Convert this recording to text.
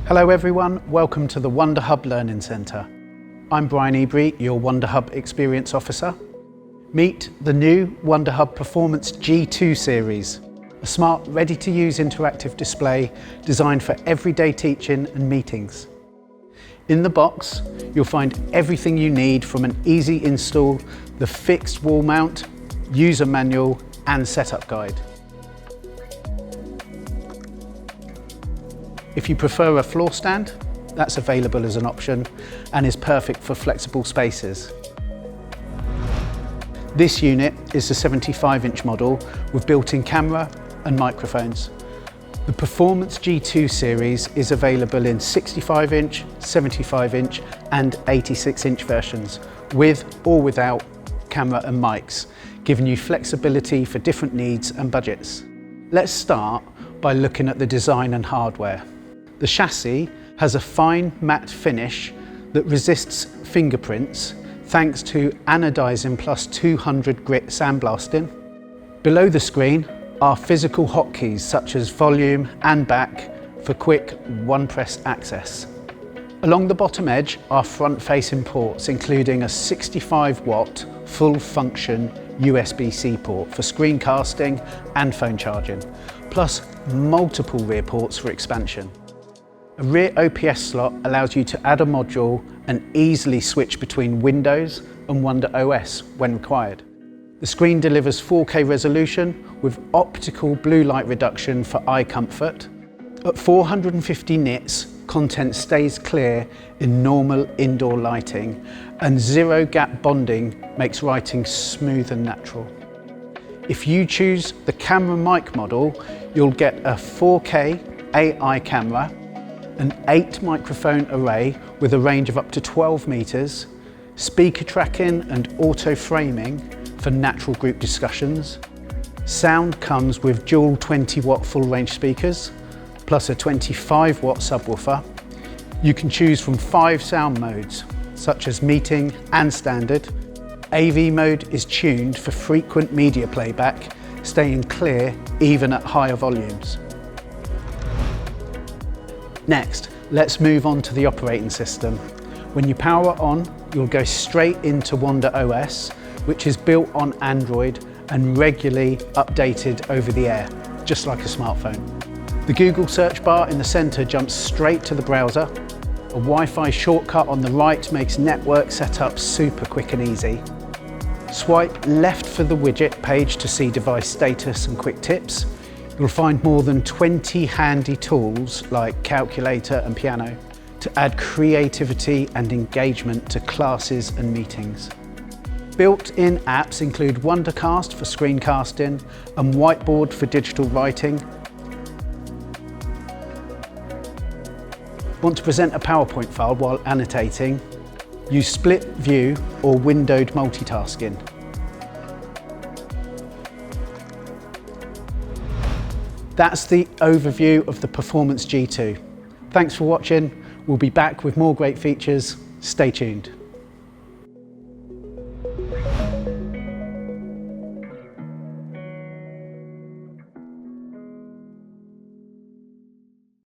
Hello everyone, welcome to the WonderHub Learning Centre. I'm Brian Ebury, your WonderHub Experience Officer. Meet the new WonderHub Performance G2 Series, a smart, ready-to-use interactive display designed for everyday teaching and meetings. In the box, you'll find everything you need from an easy install, the fixed wall mount, user manual and setup guide. If you prefer a floor stand, that's available as an option and is perfect for flexible spaces. This unit is the 75-inch model with built-in camera and microphones. The Performance G2 series is available in 65-inch, 75-inch and 86-inch versions, with or without camera and mics, giving you flexibility for different needs and budgets. Let's start by looking at the design and hardware. The chassis has a fine matte finish that resists fingerprints thanks to anodizing plus 200 grit sandblasting. Below the screen are physical hotkeys such as volume and back for quick one-press access. Along the bottom edge are front-facing ports including a 65-watt full-function USB-C port for screencasting and phone charging, plus multiple rear ports for expansion. A rear OPS slot allows you to add a module and easily switch between Windows and WonderOS when required. The screen delivers 4K resolution with optical blue light reduction for eye comfort. At 450 nits, content stays clear in normal indoor lighting, and zero gap bonding makes writing smooth and natural. If you choose the camera mic model, you'll get a 4K AI camera, an 8 microphone array with a range of up to 12 meters, speaker tracking and auto framing for natural group discussions. Sound comes with dual 20-watt full range speakers, plus a 25-watt subwoofer. You can choose from 5 sound modes, such as meeting and standard. AV mode is tuned for frequent media playback, staying clear even at higher volumes. Next, let's move on to the operating system. When you power on, you'll go straight into WonderOS, which is built on Android and regularly updated over the air, just like a smartphone. The Google search bar in the center jumps straight to the browser. A Wi-Fi shortcut on the right makes network setup super quick and easy. Swipe left for the widget page to see device status and quick tips. You'll find more than 20 handy tools like calculator and piano to add creativity and engagement to classes and meetings. Built-in apps include WonderCast for screencasting and Whiteboard for digital writing. Want to present a PowerPoint file while annotating? Use split view or windowed multitasking. That's the overview of the Performance G2. Thanks for watching. We'll be back with more great features. Stay tuned.